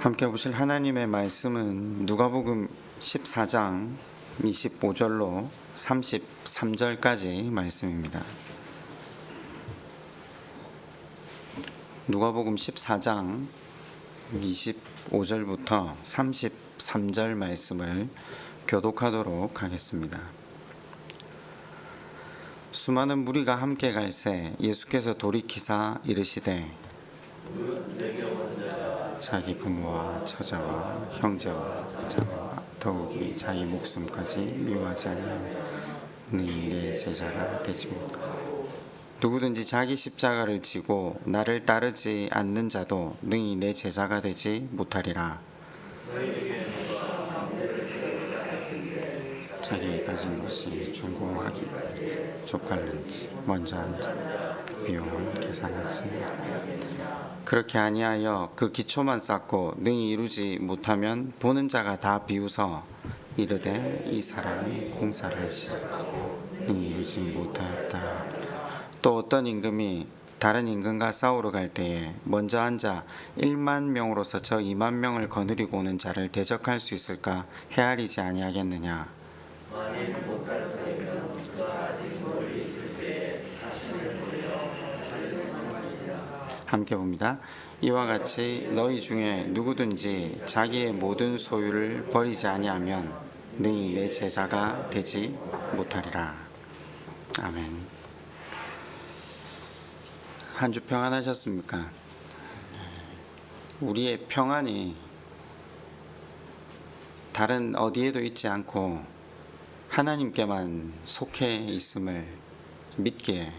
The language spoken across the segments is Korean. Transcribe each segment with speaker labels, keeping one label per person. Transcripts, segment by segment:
Speaker 1: 함께 보실 하나님의 말씀은 누가복음 14장 25절로 33절까지 말씀입니다. 누가복음 14장 25절부터 33절 말씀을 교독하도록 하겠습니다. 수많은 무리가 함께 갈새 예수께서 돌이키사 이르시되 자기 부모와 처자와 형제와 자매와 더욱이 자기 목숨까지 미워하지 아니하면 너희 내 제자가 되지 못하고 누구든지 자기 십자가를 지고 나를 따르지 않는 자도 능히 내 제자가 되지 못하리라. 자기 가진 것이 중고하기 족할는지 먼저 앉아 비용을 계산하지. 그렇게 아니하여 그 기초만 쌓고 능히 이루지 못하면 보는 자가 다 비웃어 이르되 이 사람이 공사를 시작하고 능히 이루지 못하였다. 또 어떤 임금이 다른 임금과 싸우러 갈 때에 먼저 앉아 1만 명으로서 저 2만 명을 거느리고 오는 자를 대적할 수 있을까 헤아리지 아니하겠느냐. 함께 봅니다. 이와 같이 너희 중에 누구든지 자기의 모든 소유를 버리지 아니하면 능히 내 제자가 되지 못하리라. 아멘. 한 주 평안하셨습니까? 우리의 평안이 다른 어디에도 있지 않고 하나님께만 속해 있음을 믿기에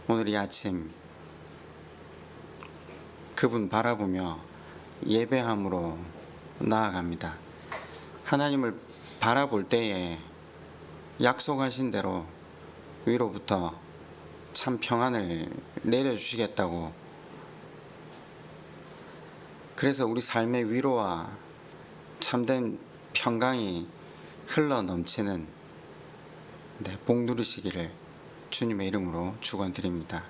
Speaker 1: 오늘 이 아침 그분 바라보며 예배함으로 나아갑니다. 하나님을 바라볼 때에 약속하신 대로 위로부터 참 평안을 내려주시겠다고, 그래서 우리 삶의 위로와 참된 평강이 흘러 넘치는 복 누리시기를 주님의 이름으로 축원드립니다.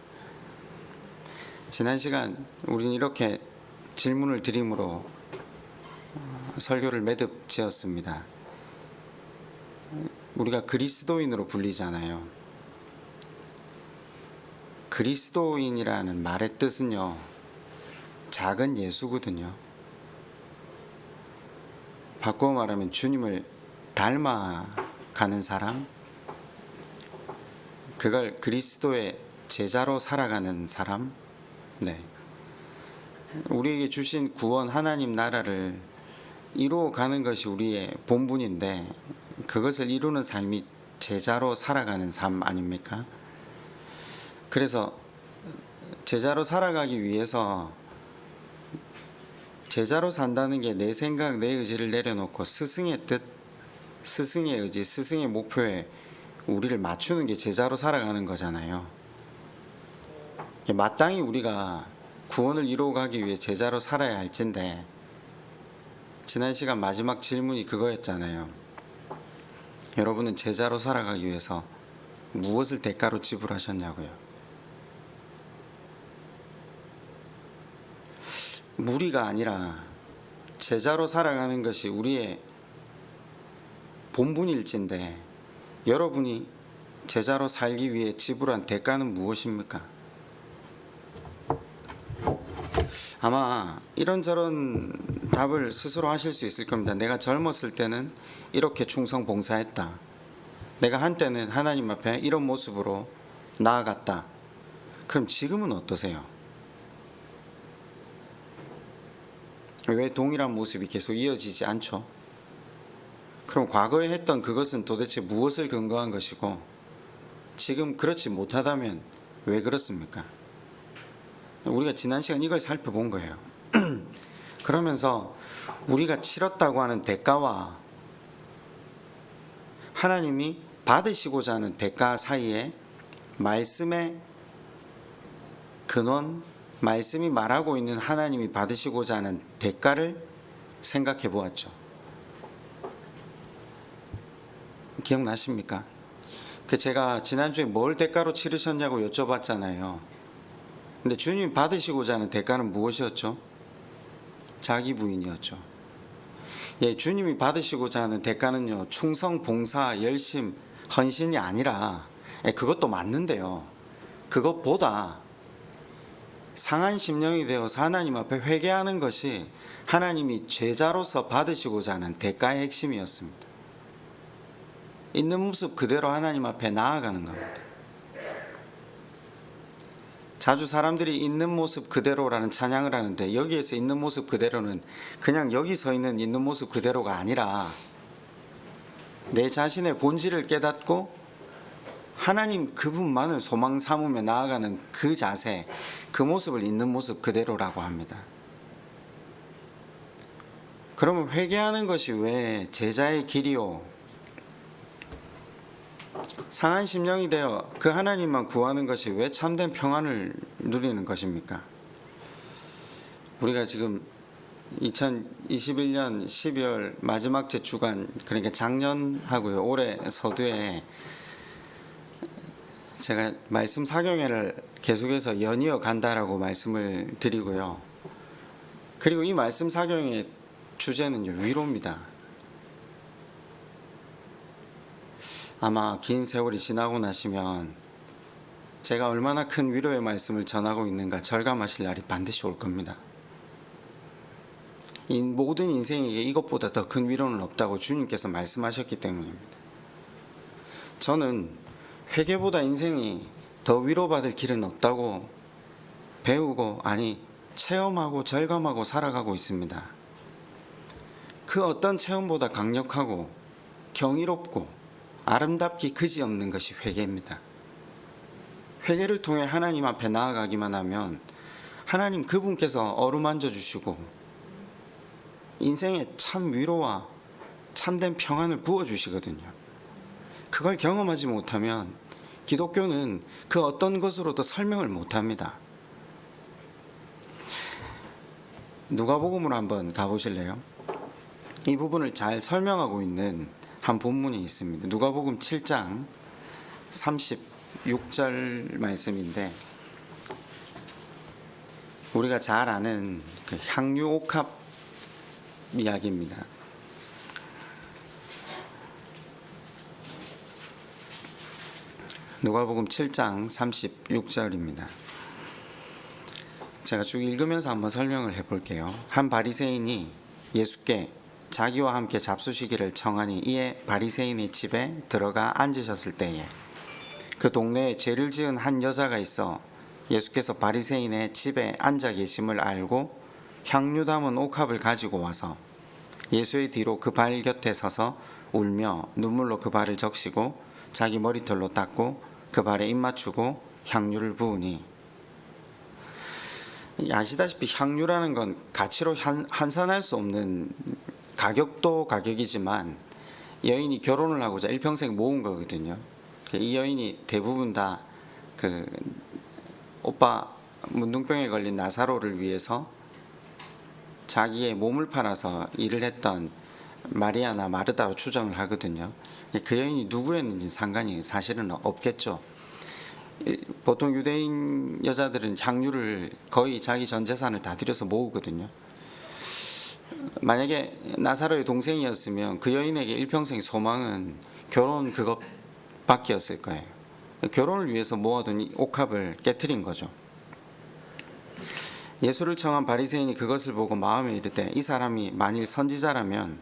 Speaker 1: 지난 시간 우리는 이렇게 질문을 드림으로 설교를 매듭 지었습니다. 우리가 그리스도인으로 불리잖아요. 그리스도인이라는 말의 뜻은요, 작은 예수거든요. 바꾸어 말하면 주님을 닮아가는 사람, 그걸 그리스도의 제자로 살아가는 사람. 우리에게 주신 구원 하나님 나라를 이루어가는 것이 우리의 본분인데, 그것을 이루는 삶이 제자로 살아가는 삶 아닙니까? 그래서 제자로 살아가기 위해서 제자로 산다는 게 내 생각, 내 의지를 내려놓고 스승의 뜻, 스승의 의지, 스승의 목표에 우리를 맞추는 게 제자로 살아가는 거잖아요. 마땅히 우리가 구원을 이루어가기 위해 제자로 살아야 할진데, 지난 시간 마지막 질문이 그거였잖아요. 여러분은 제자로 살아가기 위해서 무엇을 대가로 지불하셨냐고요. 무리가 아니라 제자로 살아가는 것이 우리의 본분일진데, 여러분이 제자로 살기 위해 지불한 대가는 무엇입니까? 아마 이런저런 답을 스스로 하실 수 있을 겁니다. 내가 젊었을 때는 이렇게 충성 봉사했다. 내가 한때는 하나님 앞에 이런 모습으로 나아갔다. 그럼 지금은 어떠세요? 왜 동일한 모습이 계속 이어지지 않죠? 그럼 과거에 했던 그것은 도대체 무엇을 근거한 것이고, 지금 그렇지 못하다면 왜 그렇습니까? 우리가 지난 시간 이걸 살펴본 거예요. 그러면서 우리가 치렀다고 하는 대가와 하나님이 받으시고자 하는 대가 사이에 말씀의 근원, 말씀이 말하고 있는 하나님이 받으시고자 하는 대가를 생각해 보았죠. 기억나십니까? 제가 지난주에 뭘 대가로 치르셨냐고 여쭤봤잖아요. 근데 주님이 받으시고자 하는 대가는 무엇이었죠? 자기 부인이었죠. 예, 주님이 받으시고자 하는 대가는요, 충성, 봉사, 열심, 헌신이 아니라, 그것도 맞는데요, 그것보다 상한 심령이 되어서 하나님 앞에 회개하는 것이 하나님이 제자로서 받으시고자 하는 대가의 핵심이었습니다. 있는 모습 그대로 하나님 앞에 나아가는 겁니다. 자주 사람들이 있는 모습 그대로라는 찬양을 하는데, 여기에서 있는 모습 그대로는 그냥 여기 서 있는 모습 그대로가 아니라 내 자신의 본질을 깨닫고 하나님 그분만을 소망 삼으며 나아가는 그 자세, 그 모습을 있는 모습 그대로라고 합니다. 그러면 회개하는 것이 왜 제자의 길이요, 상한 심령이 되어 그 하나님만 구하는 것이 왜 참된 평안을 누리는 것입니까? 우리가 지금 2021년 12월 마지막 주 주간, 그러니까 작년하고요 올해 서두에 제가 말씀 사경회를 계속해서 연이어 간다라고 말씀을 드리고요. 그리고 이 말씀 사경의 주제는요, 위로입니다. 아마 긴 세월이 지나고 나시면 제가 얼마나 큰 위로의 말씀을 전하고 있는가 절감하실 날이 반드시 올 겁니다. 이 모든 인생에게 이것보다 더 큰 위로는 없다고 주님께서 말씀하셨기 때문입니다. 저는 회개보다 인생이 더 위로받을 길은 없다고 배우고, 아니 체험하고 절감하고 살아가고 있습니다. 그 어떤 체험보다 강력하고 경이롭고 아름답기 그지없는 것이 회개입니다. 회개를 통해 하나님 앞에 나아가기만 하면 하나님 그분께서 어루만져 주시고 인생에 참 위로와 참된 평안을 부어주시거든요. 그걸 경험하지 못하면 기독교는 그 어떤 것으로도 설명을 못합니다. 누가복음으로 한번 가보실래요? 이 부분을 잘 설명하고 있는 한 본문이 있습니다. 누가복음 7장 36절 말씀인데, 우리가 잘 아는 그 향유 옥합 이야기입니다. 누가복음 7장 36절입니다. 제가 쭉 읽으면서 한번 설명을 해볼게요. 한 바리새인이 예수께 자기와 함께 잡수시기를 청하니 이에 바리새인의 집에 들어가 앉으셨을 때에 그 동네에 죄를 지은 한 여자가 있어 예수께서 바리새인의 집에 앉아 계심을 알고 향유 담은 옥합을 가지고 와서 예수의 뒤로 그 발 곁에 서서 울며 눈물로 그 발을 적시고 자기 머리털로 닦고 그 발에 입 맞추고 향유를 부으니, 아시다시피 향유라는 건 가치로 환산할 수 없는, 가격도 가격이지만 여인이 결혼을 하고자 일평생 모은 거거든요. 이 여인이 대부분 다 그 오빠 문둥병에 걸린 나사로를 위해서 자기의 몸을 팔아서 일을 했던 마리아나 마르다로 추정을 하거든요. 그 여인이 누구였는지 상관이 사실은 없겠죠. 보통 유대인 여자들은 향유를 거의 자기 전 재산을 다 들여서 모으거든요. 만약에 나사로의 동생이었으면 그 여인에게 일평생 소망은 결혼 그것밖이었을 거예요. 결혼을 위해서 모아둔 이 옥합을 깨트린 거죠. 예수를 청한 바리새인이 그것을 보고 마음에 이르되 이 사람이 만일 선지자라면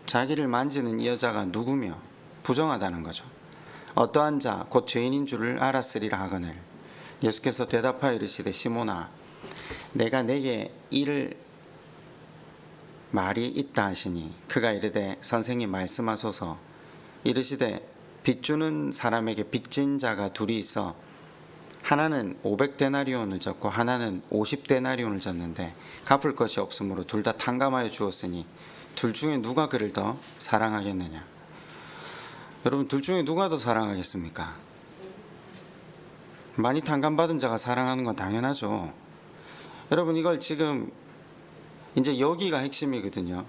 Speaker 1: 자기를 만지는 이 여자가 누구며 부정하다는 거죠. 어떠한 자 곧 죄인인 줄을 알았으리라 하거늘 예수께서 대답하여 이르시되 시몬아 내가 내게 이를 말이 있다 하시니 그가 이르되 선생님 말씀하소서. 이르시되 빚 주는 사람에게 빚진 자가 둘이 있어 하나는 500데나리온을 졌고 하나는 50데나리온을 졌는데 갚을 것이 없으므로 둘 다 탕감하여 주었으니 둘 중에 누가 그를 더 사랑하겠느냐. 여러분, 둘 중에 누가 더 사랑하겠습니까? 많이 탕감받은 자가 사랑하는 건 당연하죠. 여러분, 이걸 지금 이제 여기가 핵심이거든요.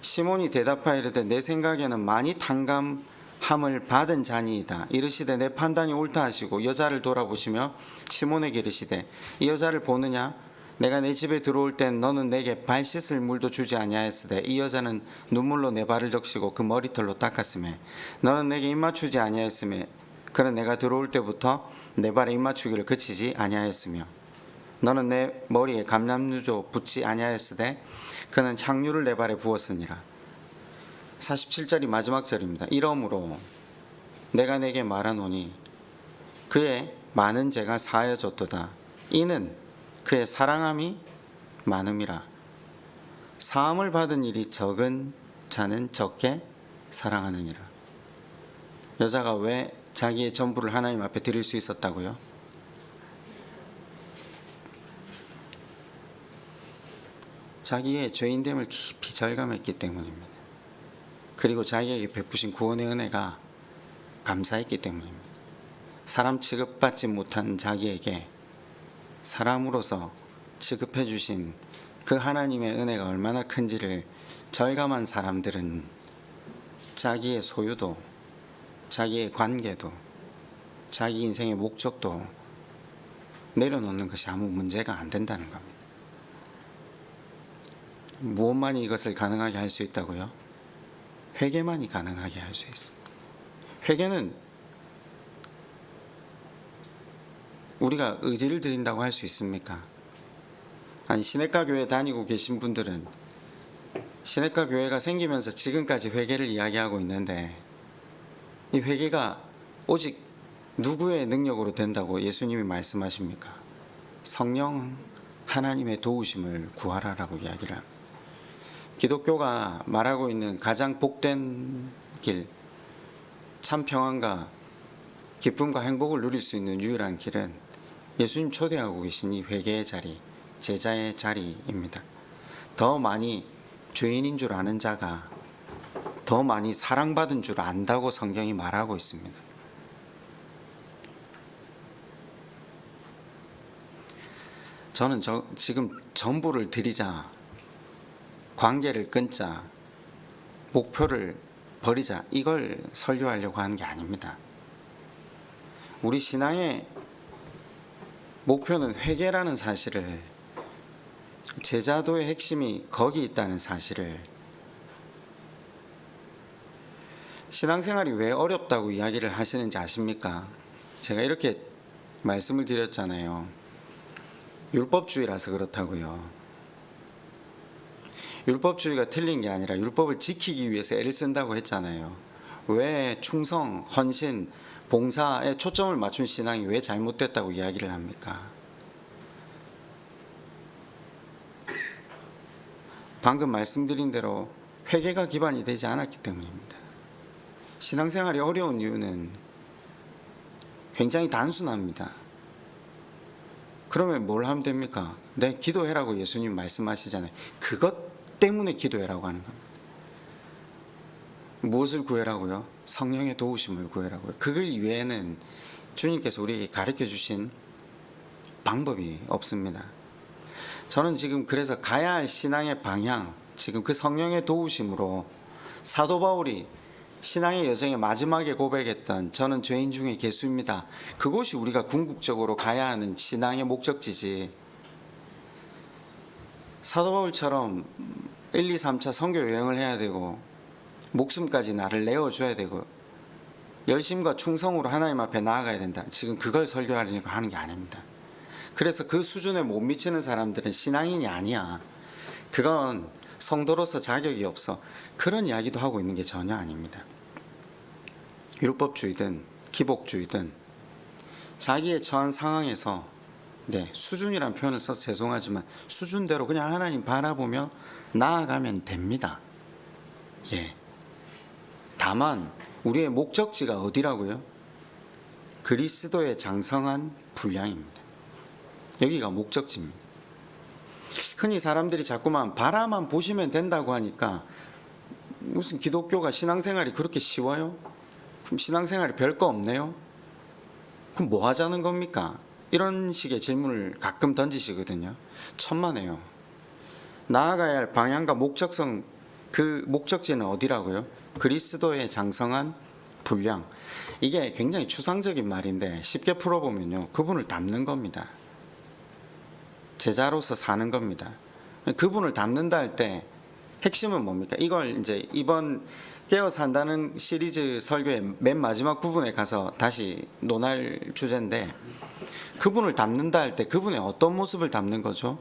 Speaker 1: 시몬이 대답하여 이르되 내 생각에는 많이 탕감함을 받은 자니이다. 이르시되 내 판단이 옳다 하시고 여자를 돌아보시며 시몬에게 이르시되 이 여자를 보느냐? 내가 내 집에 들어올 땐 너는 내게 발 씻을 물도 주지 아니하였으되 이 여자는 눈물로 내 발을 적시고 그 머리털로 닦았으며 너는 내게 입맞추지 아니하였으며 그는 내가 들어올 때부터 내 발에 입맞추기를 그치지 아니하였으며 너는 내 머리에 감람유조 붓지 아니하였으되 그는 향유를 내 발에 부었으니라. 47절이 마지막 절입니다. 이러므로 내가 내게 말하노니 그의 많은 죄가 사하여졌도다. 이는 그의 사랑함이 많음이라. 사함을 받은 일이 적은 자는 적게 사랑하느니라. 여자가 왜 자기의 전부를 하나님 앞에 드릴 수 있었다고요? 자기의 죄인됨을 깊이 절감했기 때문입니다. 그리고 자기에게 베푸신 구원의 은혜가 감사했기 때문입니다. 사람 취급받지 못한 자기에게 사람으로서 취급해 주신 그 하나님의 은혜가 얼마나 큰지를 절감한 사람들은 자기의 소유도, 자기의 관계도, 자기 인생의 목적도 내려놓는 것이 아무 문제가 안 된다는 겁니다. 무엇만이 이것을 가능하게 할 수 있다고요? 회개만이 가능하게 할 수 있습니다. 회개는 우리가 의지를 드린다고 할 수 있습니까? 아니, 시냇가 교회 다니고 계신 분들은 시냇가 교회가 생기면서 지금까지 회개를 이야기하고 있는데 이 회개가 오직 누구의 능력으로 된다고 예수님이 말씀하십니까? 성령 하나님의 도우심을 구하라라고 이야기를 합니다. 기독교가 말하고 있는 가장 복된 길, 참 평안과 기쁨과 행복을 누릴 수 있는 유일한 길은 예수님 초대하고 계신 이 회개의 자리, 제자의 자리입니다. 더 많이 죄인인 줄 아는 자가 더 많이 사랑받은 줄 안다고 성경이 말하고 있습니다. 저는 지금 전부를 드리자, 관계를 끊자, 목표를 버리자, 이걸 설교하려고 하는 게 아닙니다. 우리 신앙의 목표는 회개라는 사실을, 제자도의 핵심이 거기 있다는 사실을, 신앙생활이 왜 어렵다고 이야기를 하시는지 아십니까? 제가 이렇게 말씀을 드렸잖아요. 율법주의라서 그렇다고요. 율법주의가 틀린 게 아니라 율법을 지키기 위해서 애를 쓴다고 했잖아요. 왜 충성, 헌신, 봉사에 초점을 맞춘 신앙이 왜 잘못됐다고 이야기를 합니까? 방금 말씀드린 대로 회개가 기반이 되지 않았기 때문입니다. 신앙생활이 어려운 이유는 굉장히 단순합니다. 그러면 뭘 하면 됩니까? 네, 기도해라고 예수님 말씀하시잖아요. 그것 때문에 기도해라고 하는 겁니다. 무엇을 구해라고요? 성령의 도우심을 구해라고요. 그걸 이외에는 주님께서 우리에게 가르쳐 주신 방법이 없습니다. 저는 지금 그래서 가야 할 신앙의 방향, 지금 그 성령의 도우심으로 사도 바울이 신앙의 여정의 마지막에 고백했던 저는 죄인 중에 괴수입니다. 그것이 우리가 궁극적으로 가야 하는 신앙의 목적지지. 사도 바울처럼 1, 2, 3차 선교 여행을 해야 되고 목숨까지 나를 내어줘야 되고 열심과 충성으로 하나님 앞에 나아가야 된다. 지금 그걸 설교하려고 하는 게 아닙니다. 그래서 그 수준에 못 미치는 사람들은 신앙인이 아니야. 그건 성도로서 자격이 없어. 그런 이야기도 하고 있는 게 전혀 아닙니다. 율법주의든 기복주의든 자기의 처한 상황에서 수준이란 표현을 써서 죄송하지만 수준대로 그냥 하나님 바라보며 나아가면 됩니다. 다만 우리의 목적지가 어디라고요? 그리스도의 장성한 분량입니다. 여기가 목적지입니다. 흔히 사람들이 자꾸만 바라만 보시면 된다고 하니까 무슨 기독교가 신앙생활이 그렇게 쉬워요? 그럼 신앙생활이 별거 없네요? 그럼 뭐 하자는 겁니까? 이런 식의 질문을 가끔 던지시거든요. 천만에요. 나아가야 할 방향과 목적성, 그 목적지는 어디라고요? 그리스도의 장성한 분량. 이게 굉장히 추상적인 말인데 쉽게 풀어보면요, 그분을 닮는 겁니다. 제자로서 사는 겁니다. 그분을 닮는다 할 때 핵심은 뭡니까? 이걸 이제 이번 깨어 산다는 시리즈 설교의 맨 마지막 부분에 가서 다시 논할 주제인데, 그분을 닮는다 할 때 그분의 어떤 모습을 닮는 거죠?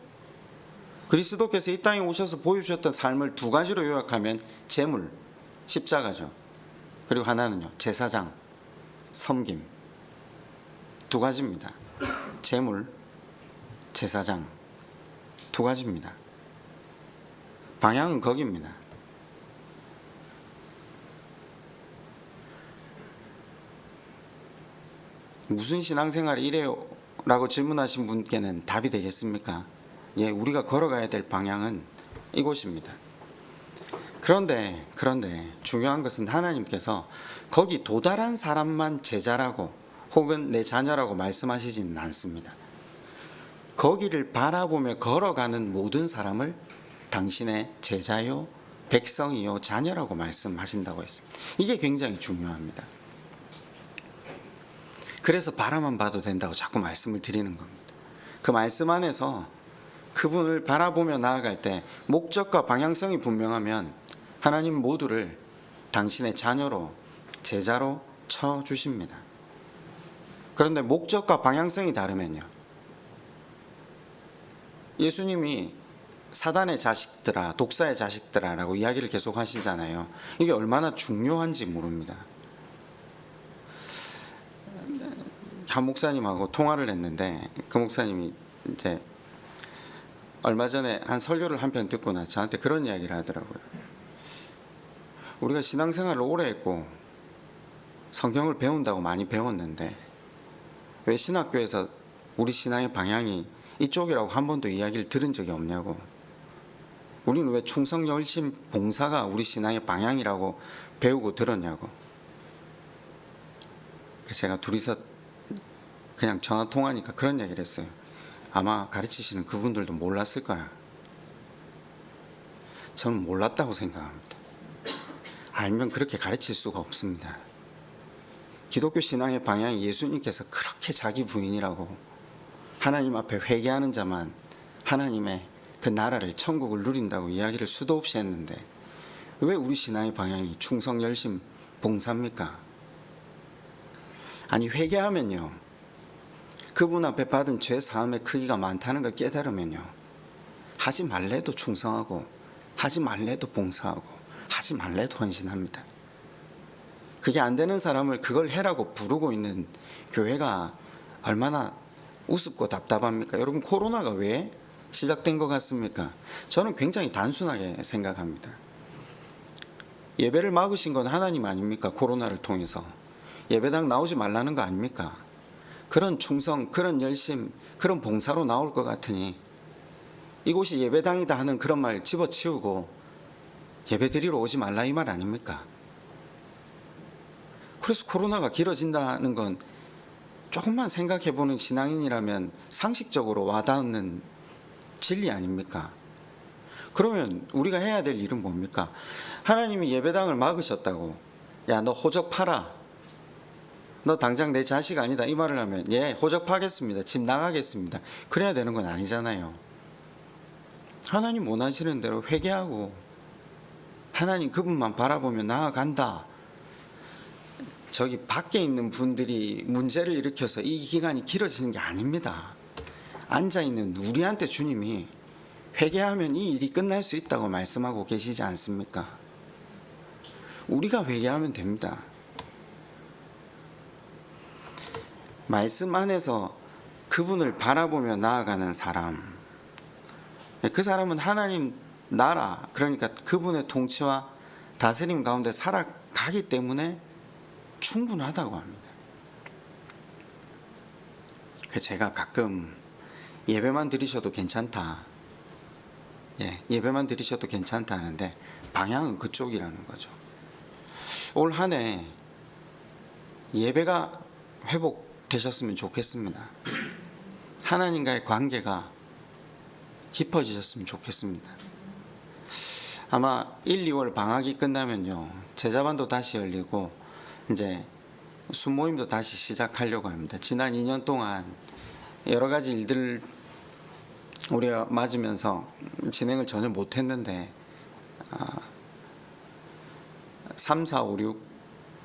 Speaker 1: 그리스도께서 이 땅에 오셔서 보여주셨던 삶을 두 가지로 요약하면 제물, 십자가죠. 그리고 하나는요, 제사장, 섬김. 두 가지입니다. 제물, 제사장, 두 가지입니다. 방향은 거기입니다. 무슨 신앙생활이 이래요? 라고 질문하신 분께는 답이 되겠습니까? 예, 우리가 걸어가야 될 방향은 이곳입니다. 그런데 중요한 것은 하나님께서 거기 도달한 사람만 제자라고 혹은 내 자녀라고 말씀하시지는 않습니다. 거기를 바라보며 걸어가는 모든 사람을 당신의 제자요, 백성이요, 자녀라고 말씀하신다고 했습니다. 이게 굉장히 중요합니다. 그래서 바라만 봐도 된다고 자꾸 말씀을 드리는 겁니다. 그 말씀 안에서 그분을 바라보며 나아갈 때 목적과 방향성이 분명하면 하나님 모두를 당신의 자녀로, 제자로 쳐주십니다. 그런데 목적과 방향성이 다르면요, 예수님이 사단의 자식들아, 독사의 자식들아 라고 이야기를 계속 하시잖아요. 이게 얼마나 중요한지 모릅니다. 한 목사님하고 통화를 했는데, 그 목사님이 이제 얼마 전에 한 설교를 한 편 듣고 나서 저한테 그런 이야기를 하더라고요. 우리가 신앙생활을 오래 했고 성경을 배운다고 많이 배웠는데 왜 신학교에서 우리 신앙의 방향이 이쪽이라고 한 번도 이야기를 들은 적이 없냐고. 우리는 왜 충성, 열심, 봉사가 우리 신앙의 방향이라고 배우고 들었냐고. 제가 둘이서 그냥 전화 통화하니까 그런 얘기를 했어요. 아마 가르치시는 그분들도 몰랐을 거야. 저는 몰랐다고 생각합니다. 알면 그렇게 가르칠 수가 없습니다. 기독교 신앙의 방향이 예수님께서 그렇게 자기 부인이라고 하나님 앞에 회개하는 자만 하나님의 그 나라를, 천국을 누린다고 이야기를 수도 없이 했는데 왜 우리 신앙의 방향이 충성, 열심, 봉사입니까? 아니, 회개하면요, 그분 앞에 받은 죄 사함의 크기가 많다는 걸 깨달으면요, 하지 말래도 충성하고 하지 말래도 봉사하고 하지 말래도 헌신합니다. 그게 안 되는 사람을 그걸 해라고 부르고 있는 교회가 얼마나 우습고 답답합니까? 여러분, 코로나가 왜 시작된 것 같습니까? 저는 굉장히 단순하게 생각합니다. 예배를 막으신 건 하나님 아닙니까? 코로나를 통해서 예배당 나오지 말라는 거 아닙니까? 그런 충성, 그런 열심, 그런 봉사로 나올 것 같으니 이곳이 예배당이다 하는 그런 말 집어치우고 예배드리러 오지 말라 이 말 아닙니까? 그래서 코로나가 길어진다는 건 조금만 생각해보는 신앙인이라면 상식적으로 와닿는 진리 아닙니까? 그러면 우리가 해야 될 일은 뭡니까? 하나님이 예배당을 막으셨다고, 야, 너 호적 팔아, 너 당장 내 자식 아니다 이 말을 하면, 예, 호적 파겠습니다, 집 나가겠습니다, 그래야 되는 건 아니잖아요. 하나님 원하시는 대로 회개하고 하나님 그분만 바라보며 나아간다. 저기 밖에 있는 분들이 문제를 일으켜서 이 기간이 길어지는 게 아닙니다. 앉아있는 우리한테 주님이 회개하면 이 일이 끝날 수 있다고 말씀하고 계시지 않습니까? 우리가 회개하면 됩니다. 말씀 안에서 그분을 바라보며 나아가는 사람, 그 사람은 하나님 나라, 그러니까 그분의 통치와 다스림 가운데 살아가기 때문에 충분하다고 합니다. 제가 가끔 예배만 드리셔도 괜찮다, 예배만 드리셔도 괜찮다 하는데 방향은 그쪽이라는 거죠. 올 한 해 예배가 회복되셨으면 좋겠습니다. 하나님과의 관계가 깊어지셨으면 좋겠습니다. 아마 1, 2월 방학이 끝나면요, 제자반도 다시 열리고 이제 순모임도 다시 시작하려고 합니다. 지난 2년 동안 여러 가지 일들 우리가 맞으면서 진행을 전혀 못했는데 3, 4, 5, 6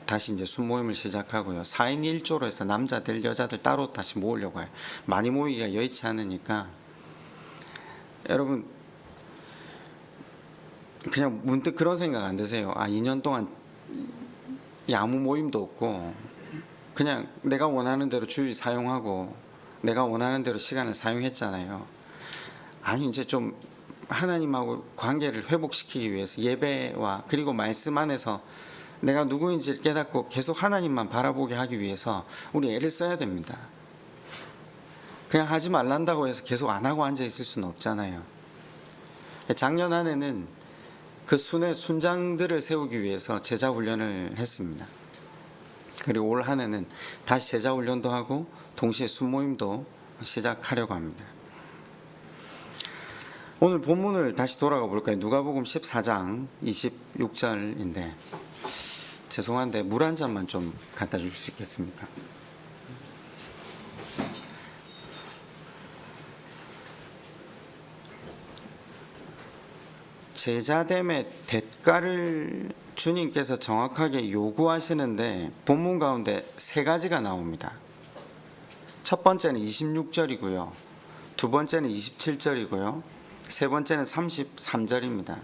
Speaker 1: 다시 이제 순모임을 시작하고요. 4인 1조로 해서 남자들, 여자들 따로 다시 모으려고 해요. 많이 모이기가 여의치 않으니까 여러분 그냥 문득 그런 생각 안 드세요? 2년 동안 아무 모임도 없고 그냥 내가 원하는 대로 주일 사용하고 내가 원하는 대로 시간을 사용했잖아요. 아니 이제 좀 하나님하고 관계를 회복시키기 위해서 예배와 그리고 말씀 안에서 내가 누구인지를 깨닫고 계속 하나님만 바라보게 하기 위해서 우리 애를 써야 됩니다. 그냥 하지 말란다고 해서 계속 안 하고 앉아 있을 수는 없잖아요. 작년 한 해는 그 순장들을 세우기 위해서 제자 훈련을 했습니다. 그리고 올 한 해는 다시 제자 훈련도 하고 동시에 순모임도 시작하려고 합니다. 오늘 본문을 다시 돌아가 볼까요? 누가복음 14장 26절인데 죄송한데 물 한 잔만 좀 갖다 주실 수 있겠습니까? 제자됨의 대가를 주님께서 정확하게 요구하시는데 본문 가운데 세 가지가 나옵니다. 첫 번째는 26절이고요. 두 번째는 27절이고요. 세 번째는 33절입니다.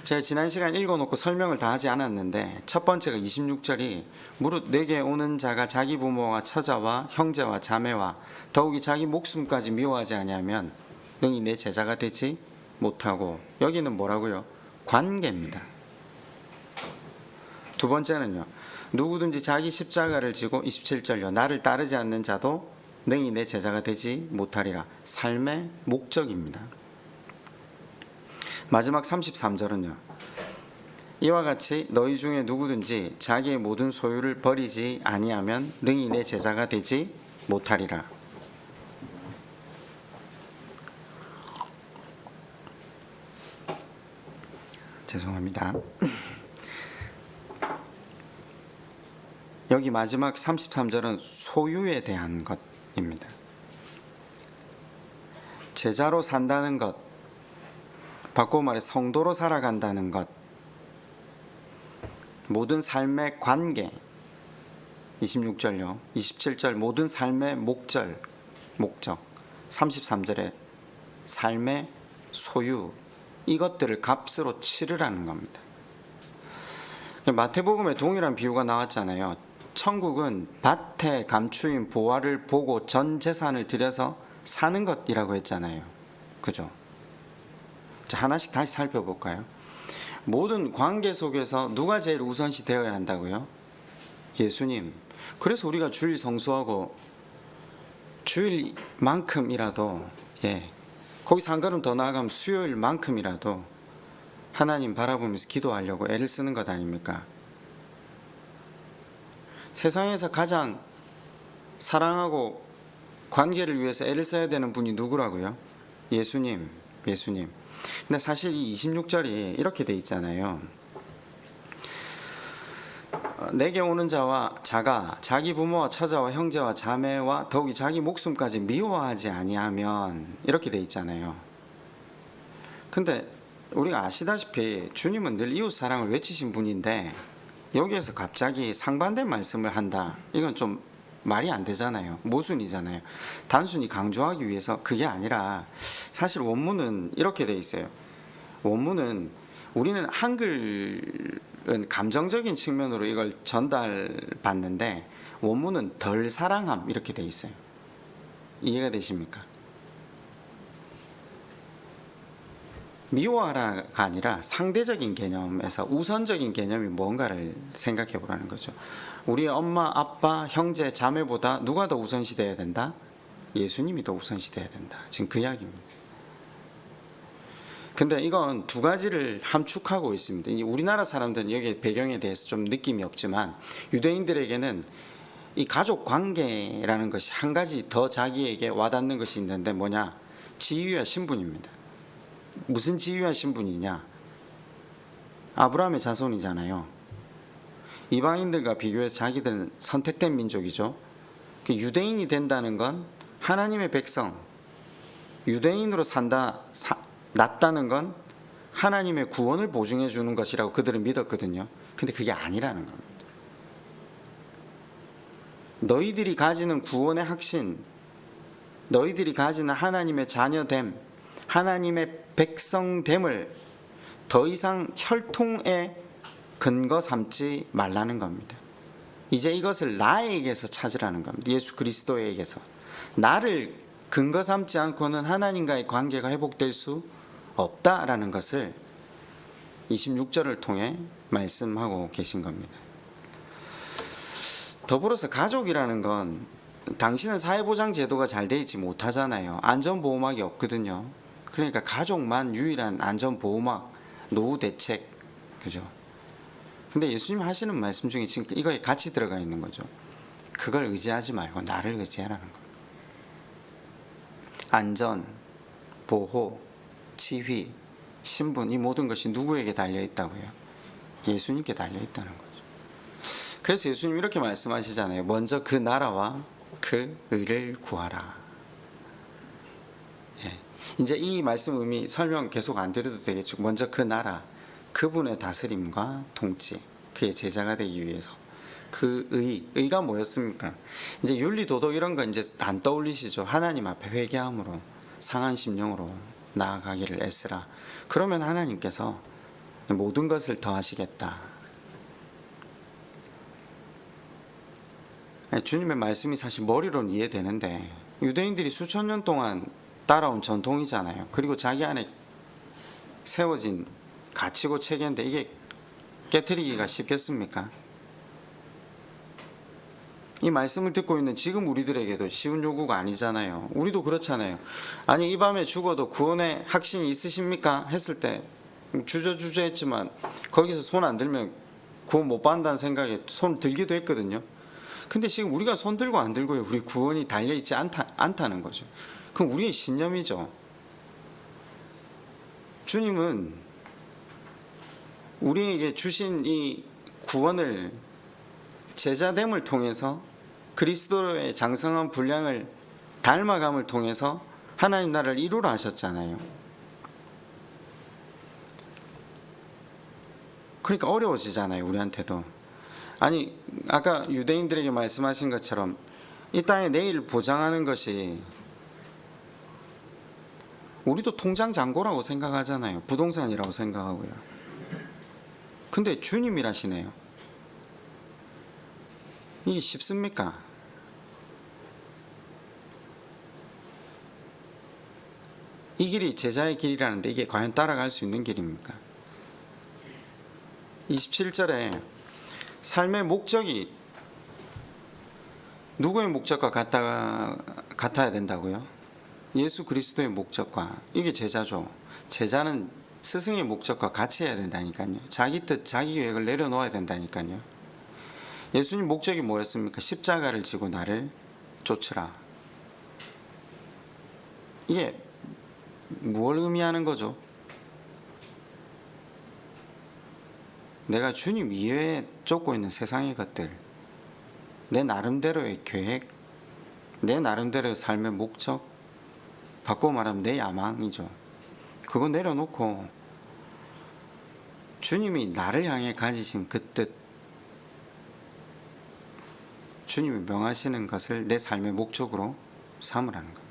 Speaker 1: 제가 지난 시간 읽어놓고 설명을 다 하지 않았는데 첫 번째가 26절이 무릇 내게 오는 자가 자기 부모와 처자와 형제와 자매와 더욱이 자기 목숨까지 미워하지 아니하면 능히 내 제자가 되지 못하고, 여기는 뭐라고요? 관계입니다. 두 번째는요, 누구든지 자기 십자가를 지고 27절요 나를 따르지 않는 자도 능히 내 제자가 되지 못하리라. 삶의 목적입니다. 마지막 33절은요, 이와 같이 너희 중에 누구든지 자기의 모든 소유를 버리지 아니하면 능히 내 제자가 되지 못하리라. 죄송합니다. 여기 마지막 33절은 소유에 대한 것입니다. 제자로 산다는 것, 바꿔 말해 성도로 살아간다는 것, 모든 삶의 관계, 26절요 27절 모든 삶의 목적, 33절에 삶의 소유, 이것들을 값으로 치르라는 겁니다. 마태복음에 동일한 비유가 나왔잖아요. 천국은 밭에 감추인 보화를 보고 전 재산을 들여서 사는 것이라고 했잖아요. 그죠? 자, 하나씩 다시 살펴볼까요? 모든 관계 속에서 누가 제일 우선시 되어야 한다고요? 예수님. 그래서 우리가 주일 성수하고 주일만큼이라도 거기서 한 걸음 더 나아가면 수요일만큼이라도 하나님 바라보면서 기도하려고 애를 쓰는 것 아닙니까? 세상에서 가장 사랑하고 관계를 위해서 애를 써야 되는 분이 누구라고요? 예수님. 근데 사실 이 26절이 이렇게 돼 있잖아요. 내게 오는 자가 자기 부모와 처자와 형제와 자매와 더욱이 자기 목숨까지 미워하지 아니하면, 이렇게 돼 있잖아요. 근데 우리가 아시다시피 주님은 늘 이웃 사랑을 외치신 분인데 여기에서 갑자기 상반된 말씀을 한다, 이건 좀 말이 안 되잖아요. 모순이잖아요. 단순히 강조하기 위해서 그게 아니라, 사실 원문은 이렇게 돼 있어요. 원문은 우리는 한글은 감정적인 측면으로 이걸 전달받는데 원문은 덜 사랑함 이렇게 돼 있어요. 이해가 되십니까? 미워하라가 아니라 상대적인 개념에서 우선적인 개념이 뭔가를 생각해 보라는 거죠. 우리 엄마, 아빠, 형제, 자매보다 누가 더 우선시 돼야 된다? 예수님이 더 우선시 돼야 된다. 지금 그 이야기입니다. 근데 이건 두 가지를 함축하고 있습니다. 우리나라 사람들은 여기 배경에 대해서 좀 느낌이 없지만 유대인들에게는 이 가족 관계라는 것이 한 가지 더 자기에게 와닿는 것이 있는데 뭐냐? 지위와 신분입니다. 무슨 지위와 신분이냐? 아브라함의 자손이잖아요. 이방인들과 비교해서 자기들은 선택된 민족이죠. 유대인이 된다는 건 하나님의 백성, 유대인으로 낫다는 건 하나님의 구원을 보증해 주는 것이라고 그들은 믿었거든요. 근데 그게 아니라는 겁니다. 너희들이 가지는 구원의 확신, 너희들이 가지는 하나님의 자녀됨, 하나님의 백성됨을 더 이상 혈통의 근거 삼지 말라는 겁니다. 이제 이것을 나에게서 찾으라는 겁니다. 예수 그리스도에게서. 나를 근거 삼지 않고는 하나님과의 관계가 회복될 수 없다라는 것을 26절을 통해 말씀하고 계신 겁니다. 더불어서 가족이라는 건 당신은 사회보장 제도가 잘 되어 있지 못하잖아요. 안전보호막이 없거든요. 그러니까 가족만 유일한 안전보호막, 노후 대책, 그죠? 근데 예수님 하시는 말씀 중에 지금 이거에 같이 들어가 있는 거죠. 그걸 의지하지 말고 나를 의지하라는 거예요. 안전, 보호, 지휘, 신분, 이 모든 것이 누구에게 달려있다고요? 예수님께 달려있다는 거죠. 그래서 예수님 이렇게 말씀하시잖아요. 먼저 그 나라와 그 의를 구하라. 예. 이제 이 말씀 의미 설명 계속 안 드려도 되겠죠. 먼저 그 나라, 그분의 다스림과 통치, 그의 제자가 되기 위해서. 그 의가 뭐였습니까? 이제 윤리, 도덕 이런 거 이제 안 떠올리시죠. 하나님 앞에 회개함으로, 상한 심령으로 나아가기를 애쓰라. 그러면 하나님께서 모든 것을 더하시겠다. 주님의 말씀이 사실 머리로는 이해되는데 유대인들이 수천 년 동안 따라온 전통이잖아요. 그리고 자기 안에 세워진 가치고 체계인데 이게 깨트리기가 쉽겠습니까? 이 말씀을 듣고 있는 지금 우리들에게도 쉬운 요구가 아니잖아요. 우리도 그렇잖아요. 아니 이 밤에 죽어도 구원의 확신이 있으십니까? 했을 때 주저주저 했지만 거기서 손 안 들면 구원 못 받는다는 생각에 손 들기도 했거든요. 근데 지금 우리가 손 들고 안 들고요, 우리 구원이 달려있지 않다는 거죠. 그럼 우리의 신념이죠. 주님은 우리에게 주신 이 구원을 제자됨을 통해서 그리스도의 장성한 분량을 닮아감을 통해서 하나님 나라를 이루라 하셨잖아요. 그러니까 어려워지잖아요, 우리한테도. 아니 아까 유대인들에게 말씀하신 것처럼 이 땅의 내일 보장하는 것이 우리도 통장 잔고라고 생각하잖아요. 부동산이라고 생각하고요. 근데 주님이라시네요. 이게 쉽습니까? 이 길이 제자의 길이라는데 이게 과연 따라갈 수 있는 길입니까? 27절에 삶의 목적이 누구의 목적과 같아야 된다고요? 예수 그리스도의 목적과. 이게 제자죠. 제자는 스승의 목적과 같이 해야 된다니까요. 자기 뜻, 자기 계획을 내려놓아야 된다니까요. 예수님 목적이 뭐였습니까? 십자가를 지고 나를 쫓으라. 이게 무엇을 의미하는 거죠? 내가 주님 이외에 쫓고 있는 세상의 것들, 내 나름대로의 계획, 내 나름대로의 삶의 목적, 바꾸어 말하면 내 야망이죠. 그거 내려놓고 주님이 나를 향해 가지신 그 뜻, 주님이 명하시는 것을 내 삶의 목적으로 삼으라는 겁니다.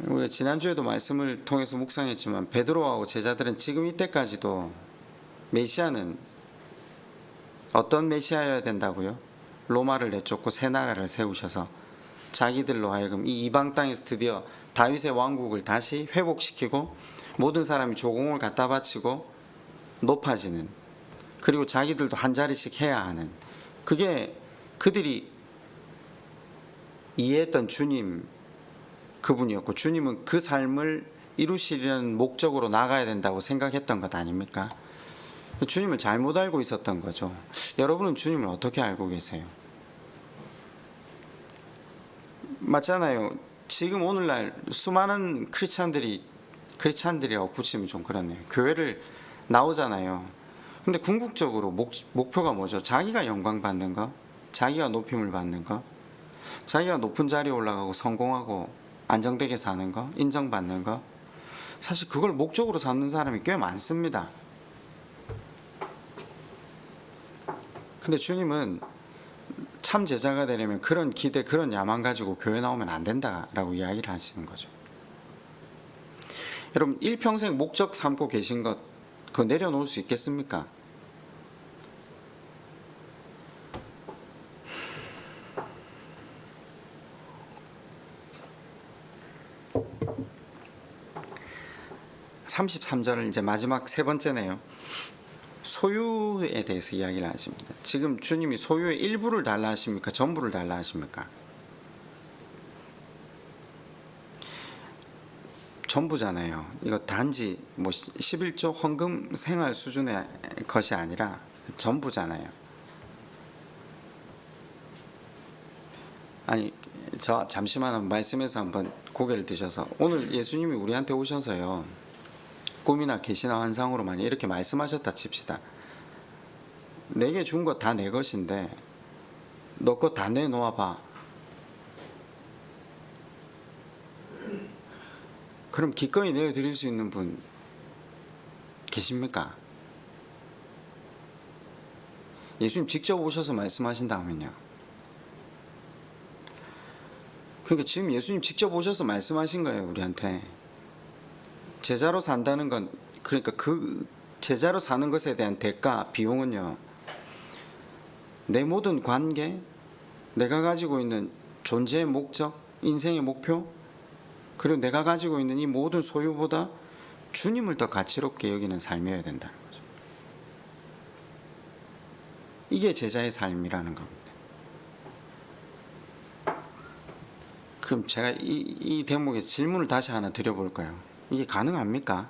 Speaker 1: 우리가 지난주에도 말씀을 통해서 묵상했지만 베드로하고 제자들은 지금 이때까지도 메시아는 어떤 메시아여야 된다고요? 로마를 내쫓고 새 나라를 세우셔서 자기들로 하여금 이 이방 땅에서 드디어 다윗의 왕국을 다시 회복시키고 모든 사람이 조공을 갖다 바치고 높아지는, 그리고 자기들도 한 자리씩 해야 하는, 그게 그들이 이해했던 주님 그분이었고, 주님은 그 삶을 이루시려는 목적으로 나가야 된다고 생각했던 것 아닙니까? 주님을 잘못 알고 있었던 거죠. 여러분은 주님을 어떻게 알고 계세요? 맞잖아요. 지금 오늘날 수많은 크리스찬들이라고 붙이면 좀 그렇네요. 교회를 나오잖아요. 근데 궁극적으로 목표가 뭐죠? 자기가 영광 받는 거, 자기가 높임을 받는 거. 자기가 높은 자리에 올라가고 성공하고 안정되게 사는 거, 인정받는 거, 사실 그걸 목적으로 삼는 사람이 꽤 많습니다. 근데 주님은 참 제자가 되려면 그런 기대, 그런 야망 가지고 교회 나오면 안 된다라고 이야기를 하시는 거죠. 여러분, 일평생 목적 삼고 계신 것, 그거 내려놓을 수 있겠습니까? (33절을) 이제 마지막 세 번째네요. 소유에 대해서 이야기를 하십니다. 지금 주님이 소유의 일부를 달라 하십니까? 전부를 달라 하십니까? 전부잖아요. 이거 단지 뭐 11조 헌금 생활 수준의 것이 아니라 전부잖아요. 아니, 저 잠시만 말씀에서 한번 고개를 드셔서, 오늘 예수님이 우리한테 오셔서요, 꿈이나 계시나 환상으로 만약 이렇게 말씀하셨다 칩시다. 내게 준 거 다 내 것인데 너 거 다 내놓아 봐. 그럼 기꺼이 내어드릴 수 있는 분 계십니까? 예수님 직접 오셔서 말씀하신다면요. 그러니까 지금 예수님 직접 오셔서 말씀하신 거예요, 우리한테. 제자로 산다는 건, 그러니까 그 제자로 사는 것에 대한 대가, 비용은요, 내 모든 관계, 내가 가지고 있는 존재의 목적, 인생의 목표, 그리고 내가 가지고 있는 이 모든 소유보다 주님을 더 가치롭게 여기는 삶이어야 된다는 거죠. 이게 제자의 삶이라는 겁니다. 그럼 제가 이 대목에서 질문을 다시 하나 드려볼까요? 이게 가능합니까?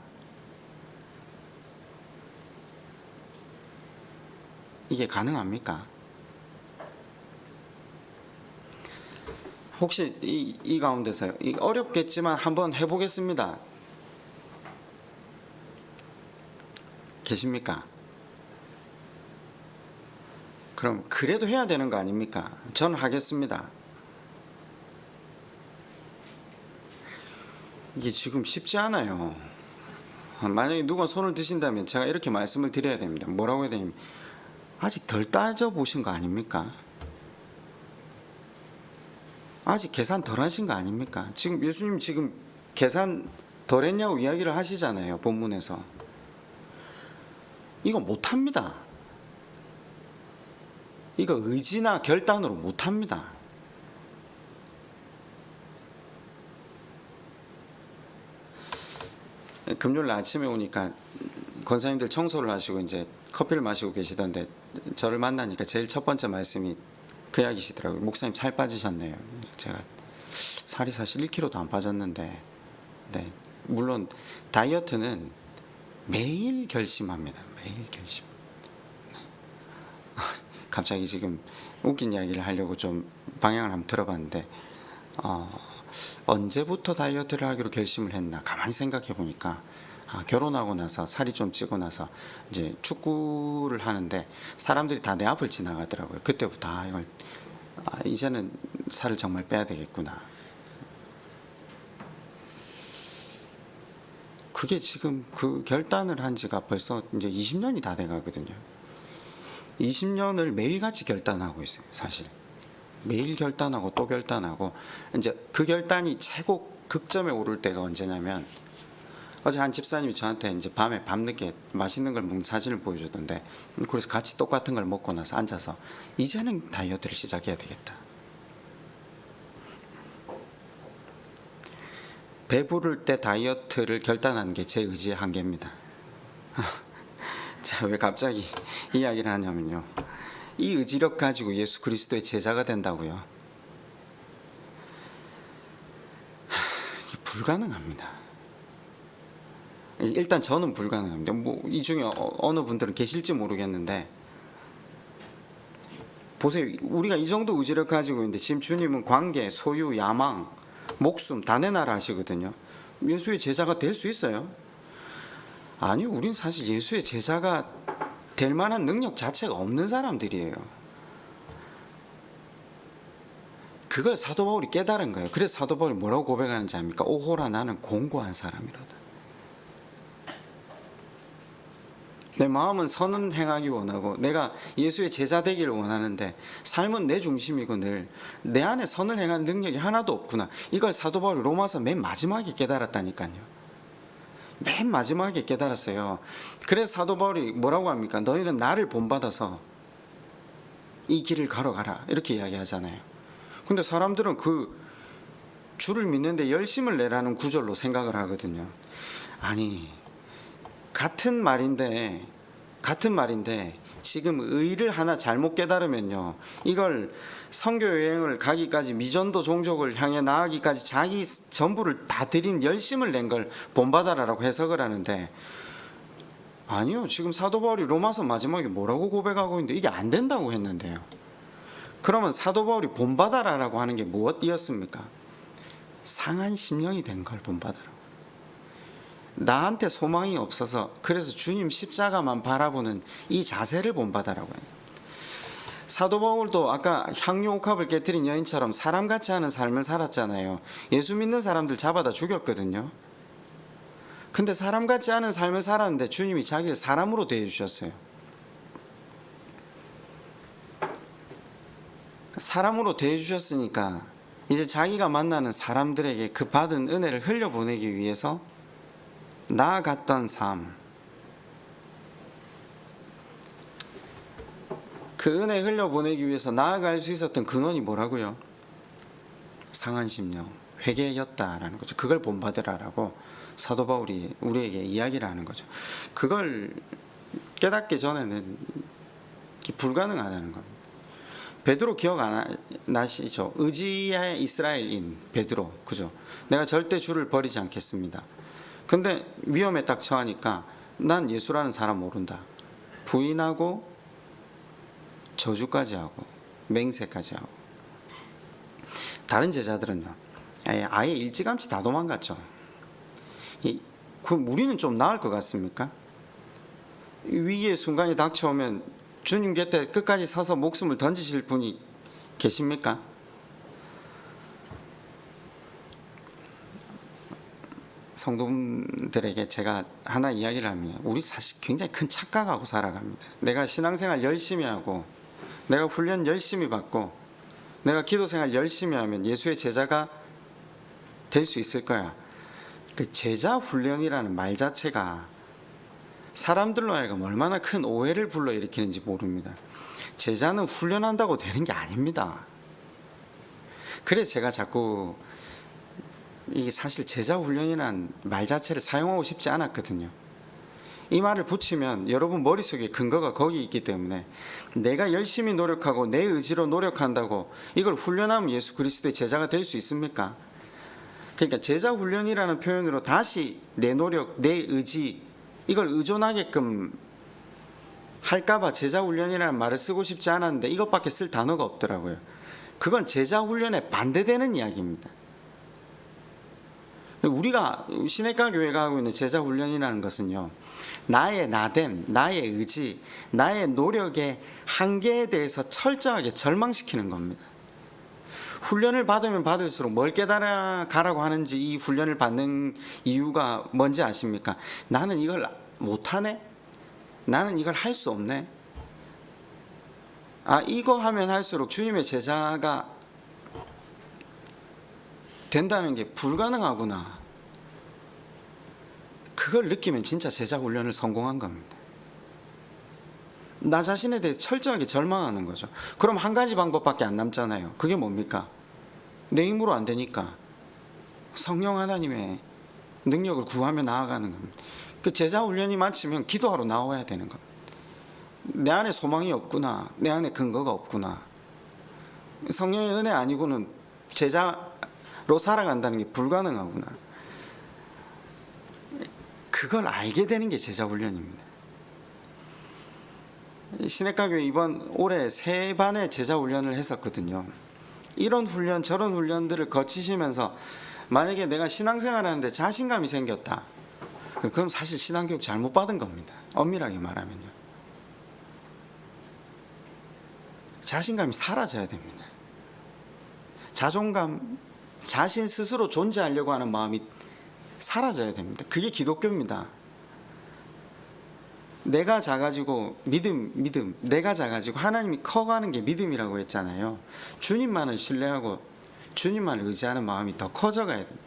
Speaker 1: 이게 가능합니까? 혹시 이 가운데서요, 어렵겠지만 한번 해보겠습니다. 계십니까? 그럼 그래도 해야 되는 거 아닙니까? 저는 하겠습니다. 이게 지금 쉽지 않아요. 만약에 누가 손을 드신다면 제가 이렇게 말씀을 드려야 됩니다. 뭐라고 해야 되냐면, 아직 덜 따져보신 거 아닙니까? 아직 계산 덜 하신 거 아닙니까? 지금 예수님 지금 계산 덜 했냐고 이야기를 하시잖아요, 본문에서. 이거 못합니다. 이거 의지나 결단으로 못합니다. 금요일 아침에 오니까 권사님들 청소를 하시고 이제 커피를 마시고 계시던데, 저를 만나니까 제일 첫 번째 말씀이 그 이야기시더라고요. 목사님 살 빠지셨네요. 제가 살이 사실 1kg도 안 빠졌는데, 네, 물론 다이어트는 매일 결심합니다. 매일 결심. 네. 갑자기 지금 웃긴 이야기를 하려고 좀 방향을 한번 들어봤는데, 언제부터 다이어트를 하기로 결심을 했나 가만히 생각해 보니까, 결혼하고 나서 살이 좀 찌고 나서 이제 축구를 하는데 사람들이 다 내 앞을 지나가더라고요. 그때부터 이걸 이제는 살을 정말 빼야 되겠구나. 그게 지금 그 결단을 한 지가 벌써 이제 20년이 다 돼가거든요. 20년을 매일같이 결단하고 있어요, 사실. 매일 결단하고 또 결단하고, 이제 그 결단이 최고 극점에 오를 때가 언제냐면, 어제 한 집사님이 저한테 이제 밤에 밤늦게 맛있는 걸 먹는 사진을 보여주던데, 그래서 같이 똑같은 걸 먹고 나서 앉아서 이제는 다이어트를 시작해야 되겠다. 배부를 때 다이어트를 결단하는 게 제 의지의 한계입니다. 자, 왜 갑자기 이야기를 하냐면요, 이 의지력 가지고 예수 그리스도의 제자가 된다고요? 이게 불가능합니다. 일단 저는 불가능합니다. 뭐 이 중에 어느 분들은 계실지 모르겠는데, 보세요. 우리가 이 정도 의지력 가지고 있는데 지금 주님은 관계, 소유, 야망, 목숨 다 내놔라 하시거든요. 예수의 제자가 될 수 있어요? 아니요. 우린 사실 예수의 제자가 될 만한 능력 자체가 없는 사람들이에요. 그걸 사도 바울이 깨달은 거예요. 그래서 사도 바울이 뭐라고 고백하는지 압니까? 오호라 나는 공고한 사람이로다. 내 마음은 선은 행하기 원하고 내가 예수의 제자 되기를 원하는데 삶은 내 중심이고 늘 내 안에 선을 행하는 능력이 하나도 없구나. 이걸 사도 바울이 로마서 맨 마지막에 깨달았다니까요. 맨 마지막에 깨달았어요. 그래서 사도 바울이 뭐라고 합니까? 너희는 나를 본받아서 이 길을 걸어가라 이렇게 이야기하잖아요. 근데 사람들은 그 주를 믿는데 열심을 내라는 구절로 생각을 하거든요. 아니, 같은 말인데 지금 의를 하나 잘못 깨달으면요, 이걸 선교 여행을 가기까지 미전도 종족을 향해 나아가기까지 자기 전부를 다 드린 열심을 낸 걸 본받아라라고 해석을 하는데, 아니요, 지금 사도 바울이 로마서 마지막에 뭐라고 고백하고 있는데 이게 안 된다고 했는데요. 그러면 사도 바울이 본받아라라고 하는 게 무엇이었습니까? 상한 심령이 된 걸 본받아라. 나한테 소망이 없어서 그래서 주님 십자가만 바라보는 이 자세를 본받아라고 해요. 사도 바울도 아까 향유 옥합을 깨뜨린 여인처럼 사람같이 하는 삶을 살았잖아요. 예수 믿는 사람들 잡아다 죽였거든요. 근데 사람같이 하는 삶을 살았는데 주님이 자기를 사람으로 대해주셨어요. 사람으로 대해주셨으니까 이제 자기가 만나는 사람들에게 그 받은 은혜를 흘려보내기 위해서 나아갔던 삶, 그 은혜 흘려보내기 위해서 나아갈 수 있었던 근원이 뭐라고요? 상한 심령, 회개였다라는 거죠. 그걸 본받으라라고 사도 바울이 우리에게 이야기를 하는 거죠. 그걸 깨닫기 전에는 불가능하다는 겁니다. 베드로 기억 안 나시죠? 의지의 이스라엘인 베드로, 그죠? 내가 절대 주를 버리지 않겠습니다. 근데 위험에 딱 처하니까 난 예수라는 사람 모른다. 부인하고 저주까지 하고 맹세까지 하고. 다른 제자들은요, 아예 일찌감치 다 도망갔죠. 우리는 좀 나을 것 같습니까? 위기의 순간이 닥쳐오면 주님 곁에 끝까지 서서 목숨을 던지실 분이 계십니까? 성도분들에게 제가 하나 이야기를 하면, 우리 사실 굉장히 큰 착각하고 살아갑니다. 내가 신앙생활 열심히 하고 내가 훈련 열심히 받고 내가 기도생활 열심히 하면 예수의 제자가 될 수 있을 거야. 그 제자 훈련이라는 말 자체가 사람들로 하여금 얼마나 큰 오해를 불러일으키는지 모릅니다. 제자는 훈련한다고 되는 게 아닙니다. 그래서 제가 자꾸 이게 사실 제자 훈련이라는 말 자체를 사용하고 싶지 않았거든요. 이 말을 붙이면 여러분 머릿속에 근거가 거기 있기 때문에 내가 열심히 노력하고 내 의지로 노력한다고 이걸 훈련하면 예수 그리스도의 제자가 될 수 있습니까? 그러니까 제자 훈련이라는 표현으로 다시 내 노력, 내 의지 이걸 의존하게끔 할까봐 제자 훈련이라는 말을 쓰고 싶지 않았는데 이것밖에 쓸 단어가 없더라고요. 그건 제자 훈련에 반대되는 이야기입니다. 우리가 시내가 교회가 하고 있는 제자 훈련이라는 것은요, 나의 나됨, 나의 의지, 나의 노력의 한계에 대해서 철저하게 절망시키는 겁니다. 훈련을 받으면 받을수록 뭘 깨달아가라고 하는지 이 훈련을 받는 이유가 뭔지 아십니까? 나는 이걸 못하네? 나는 이걸 할 수 없네? 이거 하면 할수록 주님의 제자가 된다는 게 불가능하구나. 그걸 느끼면 진짜 제자 훈련을 성공한 겁니다. 나 자신에 대해서 철저하게 절망하는 거죠. 그럼 한 가지 방법밖에 안 남잖아요. 그게 뭡니까? 내 힘으로 안 되니까 성령 하나님의 능력을 구하며 나아가는 겁니다. 그 제자 훈련이 마치면 기도하러 나와야 되는 겁니다. 내 안에 소망이 없구나. 내 안에 근거가 없구나. 성령의 은혜 아니고는 제자로 살아간다는 게 불가능하구나. 그걸 알게 되는 게 제자 훈련입니다. 시내가교회 이번 올해 세 반의 제자 훈련을 했었거든요. 이런 훈련 저런 훈련들을 거치시면서 만약에 내가 신앙생활 하는데 자신감이 생겼다, 그럼 사실 신앙교육 잘못 받은 겁니다. 엄밀하게 말하면요. 자신감이 사라져야 됩니다. 자존감, 자신 스스로 존재하려고 하는 마음이 사라져야 됩니다. 그게 기독교입니다. 내가 작아지고 믿음, 내가 작아지고 하나님이 커가는 게 믿음이라고 했잖아요. 주님만을 신뢰하고 주님만을 의지하는 마음이 더 커져가야 돼요.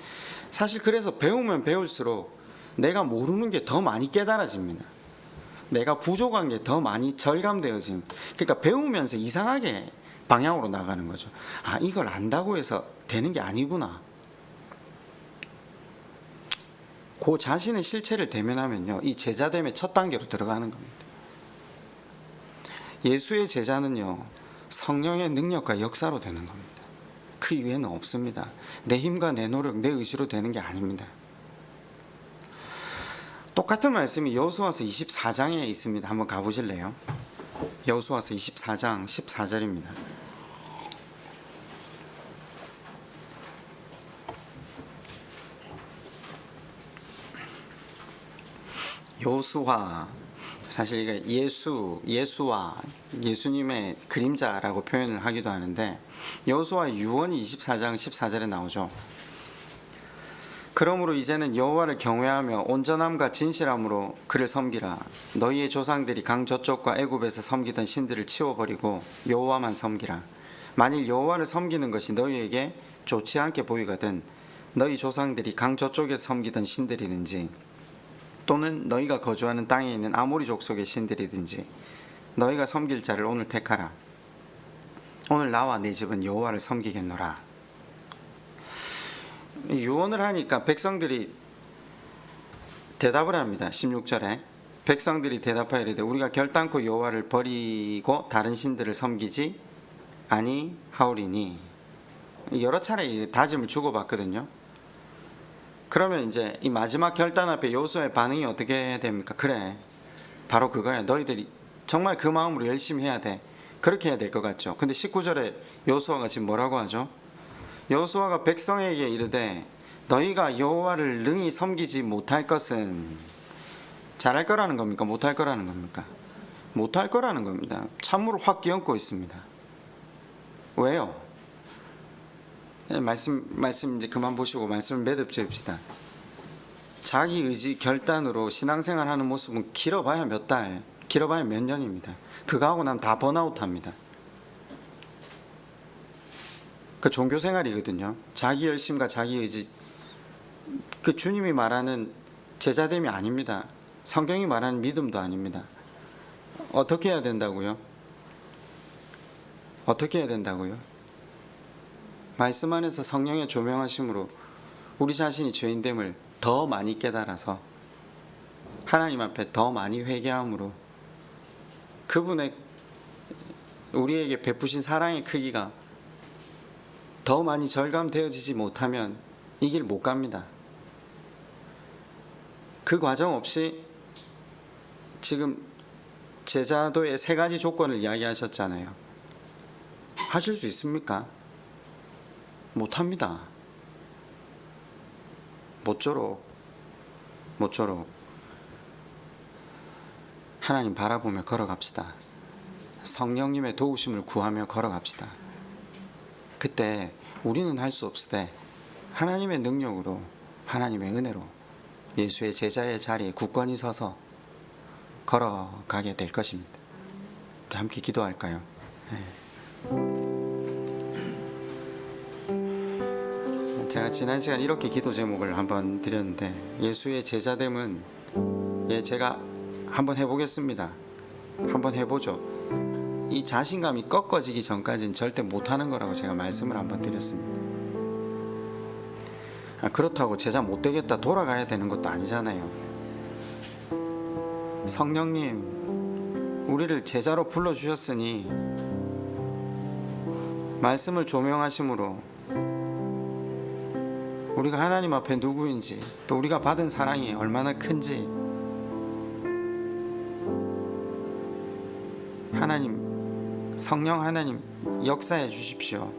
Speaker 1: 사실 그래서 배우면 배울수록 내가 모르는 게 더 많이 깨달아집니다. 내가 부족한 게 더 많이 절감되어집니다. 그러니까 배우면서 이상하게 방향으로 나가는 거죠. 아, 이걸 안다고 해서 되는 게 아니구나. 그 자신의 실체를 대면하면요, 이 제자됨의 첫 단계로 들어가는 겁니다. 예수의 제자는요, 성령의 능력과 역사로 되는 겁니다. 그 이외에는 없습니다. 내 힘과 내 노력, 내 의지로 되는 게 아닙니다. 똑같은 말씀이 여호수아서 24장에 있습니다. 한번 가보실래요? 여호수아서 24장 14절입니다. 여호수아, 사실 이게 예수와 예수님의 그림자라고 표현을 하기도 하는데, 여호수아 유언이 24장 14절에 나오죠. 그러므로 이제는 여호와를 경외하며 온전함과 진실함으로 그를 섬기라. 너희의 조상들이 강 저쪽과 애굽에서 섬기던 신들을 치워버리고 여호와만 섬기라. 만일 여호와를 섬기는 것이 너희에게 좋지 않게 보이거든 너희 조상들이 강 저쪽에서 섬기던 신들이든지 또는 너희가 거주하는 땅에 있는 아모리 족속의 신들이든지 너희가 섬길 자를 오늘 택하라. 오늘 나와 내 집은 여호와를 섬기겠노라. 유언을 하니까 백성들이 대답을 합니다. 16절에 백성들이 대답하여 이르되 우리가 결단코 여호와를 버리고 다른 신들을 섬기지 아니하오리니. 여러 차례 다짐을 주고받거든요. 그러면 이제 이 마지막 결단 앞에 여호수아의 반응이 어떻게 해야 됩니까? 그래, 바로 그거야. 너희들이 정말 그 마음으로 열심히 해야 돼. 그렇게 해야 될 것 같죠. 근데 19절에 여호수아가 지금 뭐라고 하죠? 여호수아가 백성에게 이르되 너희가 여호와를 능히 섬기지 못할 것은, 잘할 거라는 겁니까? 못할 거라는 겁니까? 못할 거라는 겁니다. 참으로 확 끼얹고 있습니다. 왜요? 말씀 이제 그만 보시고 말씀을 매듭지읍시다. 자기 의지 결단으로 신앙생활 하는 모습은 길어봐야 몇 달, 길어봐야 몇 년입니다. 그거 하고 나면 다 번아웃합니다. 그 종교생활이거든요. 자기 열심과 자기 의지, 그 주님이 말하는 제자됨이 아닙니다. 성경이 말하는 믿음도 아닙니다. 어떻게 해야 된다고요? 어떻게 해야 된다고요? 말씀 안에서 성령의 조명하심으로 우리 자신이 죄인됨을 더 많이 깨달아서 하나님 앞에 더 많이 회개함으로 그분의 우리에게 베푸신 사랑의 크기가 더 많이 절감되어지지 못하면 이 길 못 갑니다. 그 과정 없이 지금 제자도의 3가지 조건을 이야기하셨잖아요. 하실 수 있습니까? 못합니다. 모쪼록 하나님 바라보며 걸어갑시다. 성령님의 도우심을 구하며 걸어갑시다. 그때 우리는 할 수 없을 때 하나님의 능력으로, 하나님의 은혜로 예수의 제자의 자리에 굳건히 서서 걸어가게 될 것입니다. 우리 함께 기도할까요? 제가 지난 시간 이렇게 기도 제목을 한번 드렸는데, 예수의 제자됨은, 제가 한번 해보겠습니다. 한번 해보죠. 이 자신감이 꺾어지기 전까지는 절대 못하는 거라고 제가 말씀을 한번 드렸습니다. 그렇다고 제자 못되겠다 돌아가야 되는 것도 아니잖아요. 성령님, 우리를 제자로 불러주셨으니 말씀을 조명하심으로 우리가 하나님 앞에 누구인지, 또 우리가 받은 사랑이 얼마나 큰지 하나님, 성령 하나님 역사해 주십시오.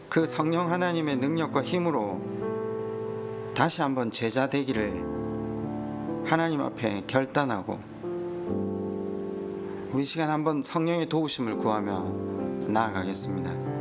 Speaker 1: 그 성령 하나님의 능력과 힘으로 다시 한번 제자 되기를 하나님 앞에 결단하고 우리 시간 한번 성령의 도우심을 구하며 나아가겠습니다.